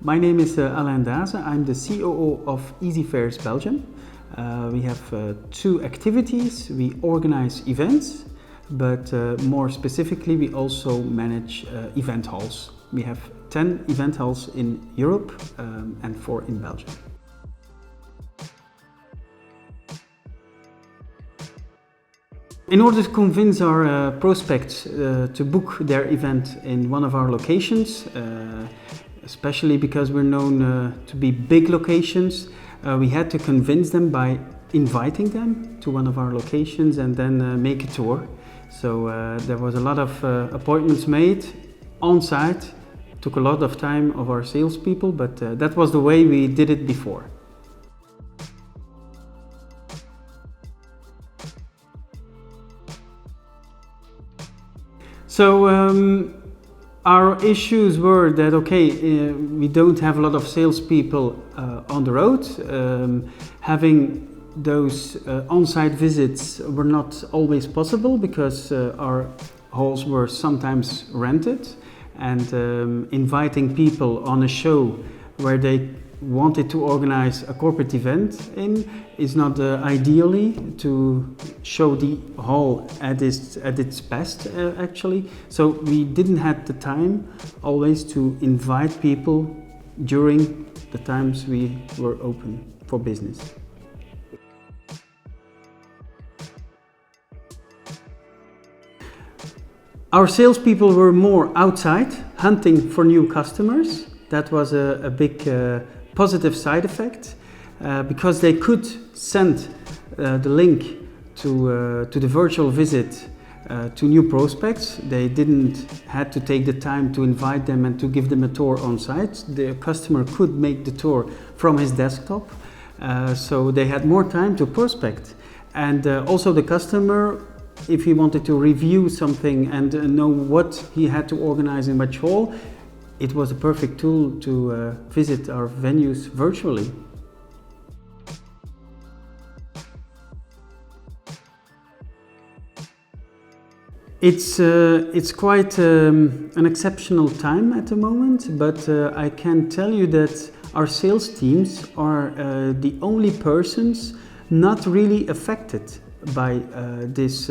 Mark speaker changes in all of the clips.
Speaker 1: My name is Alain. I'm the COO of Easyfairs Belgium. We have two activities. We organize events, but more specifically we also manage event halls. We have 10 event halls in Europe and 4 in Belgium. In order to convince our prospects to book their event in one of our locations, especially because we're known to be big locations, we had to convince them by inviting them to one of our locations and then make a tour. So there was a lot of appointments made on site. Took a lot of time of our salespeople, but that was the way we did it before. So our issues were that, we don't have a lot of salespeople on the road. Having those on-site visits were not always possible because our halls were sometimes rented, and inviting people on a show where they wanted to organize a corporate event in is not ideally to show the hall at its best actually. So we didn't have the time always to invite people during the times we were open for business. Our salespeople were more outside hunting for new customers. That was a big positive side effect because they could send the link to the virtual visit to new prospects. They didn't have to take the time to invite them and to give them a tour on site. The customer could make the tour from his desktop, so they had more time to prospect. And also the customer, if he wanted to review something and know what he had to organize in which hall, it was a perfect tool to visit our venues virtually. It's quite an exceptional time at the moment, but I can tell you that our sales teams are the only persons not really affected by this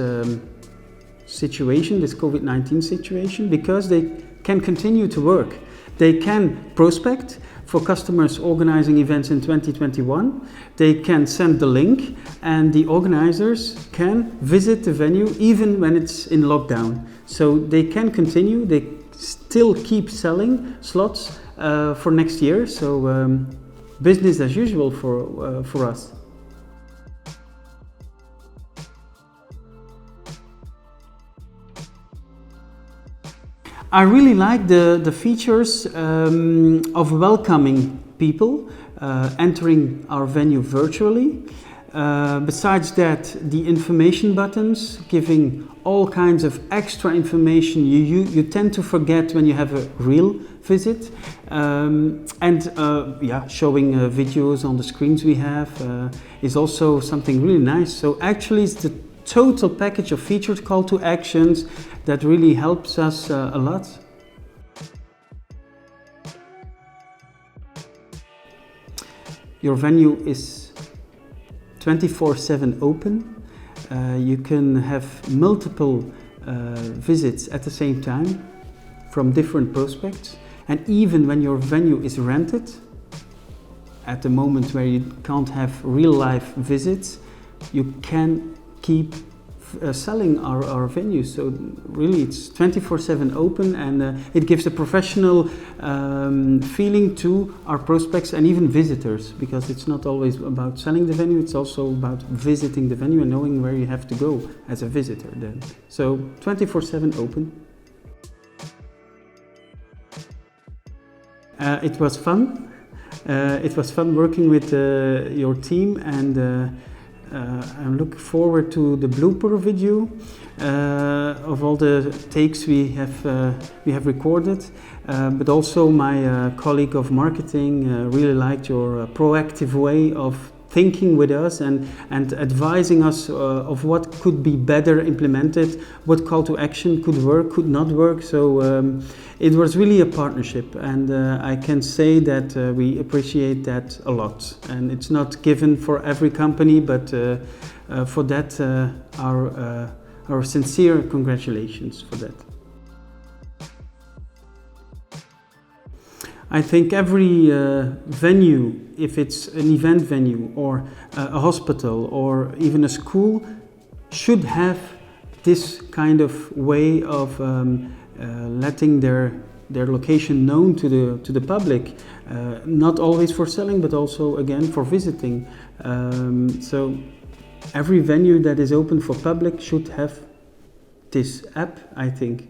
Speaker 1: situation, this COVID-19 situation, because they can continue to work. They can prospect for customers organizing events in 2021. They can send the link and the organizers can visit the venue even when it's in lockdown. So they can continue, they still keep selling slots for next year. So business as usual for us. I really like the features of welcoming people entering our venue virtually. Besides that, the information buttons giving all kinds of extra information you tend to forget when you have a real visit. Showing videos on the screens we have is also something really nice. So actually it's the total package of featured call to actions that really helps us a lot. Your venue is 24/7 open. You can have multiple visits at the same time from different prospects, and even when your venue is rented, at the moment where you can't have real life visits, you can keep selling our venues. So really it's 24/7 open, and it gives a professional feeling to our prospects and even visitors, because it's not always about selling the venue, it's also about visiting the venue and knowing where you have to go as a visitor then. So 24/7 open. It was fun. It was fun working with your team, and I'm looking forward to the blooper video of all the takes we have recorded. But also my colleague of marketing really liked your proactive way of thinking with us and advising us of what could be better implemented, what call to action could work, could not work. So it was really a partnership, and I can say that we appreciate that a lot. And it's not given for every company, but for that our sincere congratulations for that. I think every venue, if it's an event venue or a hospital or even a school, should have this kind of way of letting their location known to the public. Not always for selling, but also again for visiting. So every venue that is open for public should have this app, I think.